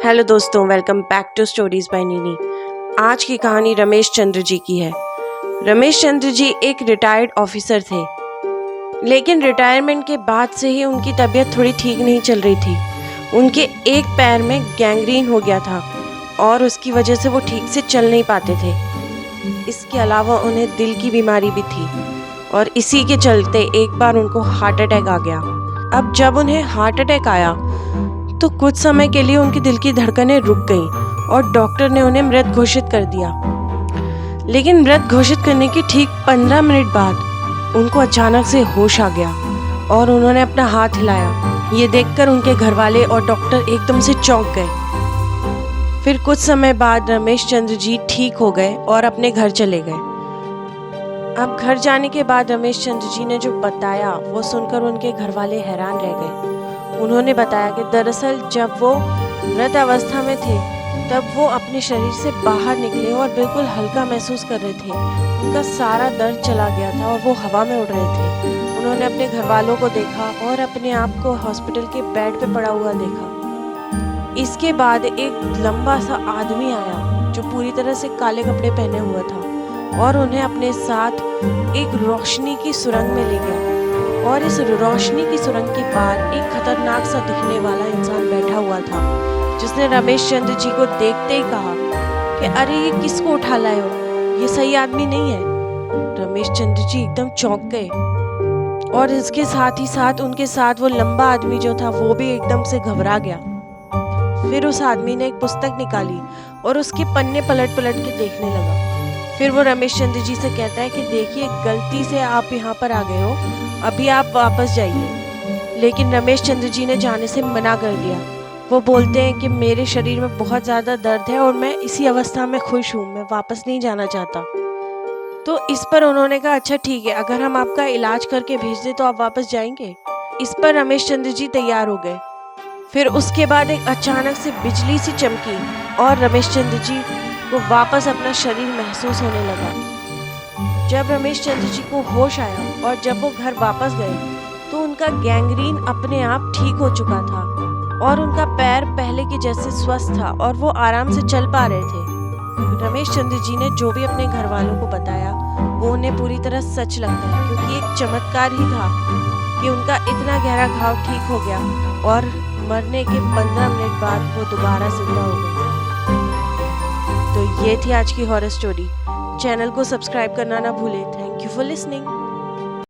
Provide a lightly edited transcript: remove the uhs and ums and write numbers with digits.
Hello दोस्तों, welcome back to stories by Nini. आज की कहानी रमेश चंद्र जी की है। रमेश चंद्र जी एक रिटायर्ड ऑफिसर थे, लेकिन रिटायरमेंट के बाद से ही उनकी तबीयत थोड़ी ठीक नहीं चल रही थी। उनके एक पैर में गैंग्रीन हो गया था और उसकी वजह से वो ठीक से चल नहीं पाते थे। इसके अलावा उन्हें दिल की बीमारी भी थी और इसी के चलते एक बार उनको हार्ट अटैक आ गया। अब जब उन्हें हार्ट अटैक आया तो कुछ समय के लिए उनकी दिल की धड़कनें रुक गईं और डॉक्टर ने उन्हें मृत घोषित कर दिया। लेकिन मृत घोषित करने के ठीक 15 मिनट बाद उनको अचानक से होश आ गया और उन्होंने अपना हाथ हिलाया। ये देखकर उनके घरवाले और डॉक्टर एकदम से चौंक गए। फिर कुछ समय बाद रमेश चंद्र जी ठीक हो गए और अपने घर चले गए। अब घर जाने के बाद रमेश चंद्र जी ने जो बताया वो सुनकर उनके घरवाले हैरान रह गए। उन्होंने बताया कि दरअसल जब वो मृत अवस्था में थे तब वो अपने शरीर से बाहर निकले और बिल्कुल हल्का महसूस कर रहे थे। उनका सारा दर्द चला गया था और वो हवा में उड़ रहे थे। उन्होंने अपने घर वालों को देखा और अपने आप को हॉस्पिटल के बेड पे पड़ा हुआ देखा। इसके बाद एक लंबा सा आदमी आया जो पूरी तरह से काले कपड़े पहने हुआ था और उन्हें अपने साथ एक रोशनी की सुरंग में ले गया। और इस रोशनी की सुरंग के पार एक खतरनाक सा दिखने वाला इंसान बैठा हुआ था, जिसने रमेश चंद्र जी को देखते ही कहा कि अरे ये किसको उठा लाए हो, ये सही आदमी नहीं है। रमेश चंद्र जी एकदम चौंक गए और इसके साथ ही साथ उनके साथ वो लंबा आदमी जो था वो भी एकदम से घबरा गया। फिर उस आदमी ने एक पुस्तक निकाली और उसके पन्ने पलट पलट के देखने लगा। फिर वो रमेश चंद्र जी से कहता है कि देखिए, गलती से आप यहाँ पर आ गए हो, अभी आप वापस जाइए। लेकिन रमेश चंद्र जी ने जाने से मना कर दिया। वो बोलते हैं कि मेरे शरीर में बहुत ज़्यादा दर्द है और मैं इसी अवस्था में खुश हूँ, मैं वापस नहीं जाना चाहता। तो इस पर उन्होंने कहा अच्छा ठीक है, अगर हम आपका इलाज करके भेज दें तो आप वापस जाएंगे। इस पर रमेश चंद्र जी तैयार हो गए। फिर उसके बाद एक अचानक से बिजली सी चमकी और रमेश चंद्र जी को वापस अपना शरीर महसूस होने लगा। जब रमेश चंद्र जी को होश आया और जब वो घर वापस गए तो उनका गैंग्रीन अपने आप ठीक हो चुका था और उनका पैर पहले के जैसे स्वस्थ था और वो आराम से चल पा रहे थे। रमेश चंद्र जी ने जो भी अपने घर वालों को बताया वो उन्हें पूरी तरह सच लगता है, क्योंकि एक चमत्कार ही था कि उनका इतना गहरा घाव ठीक हो गया और मरने के 15 मिनट बाद वो दोबारा जिंदा हो गए। तो ये थी आज की हॉरर स्टोरी। चैनल को सब्सक्राइब करना ना भूलें। Thank you for listening.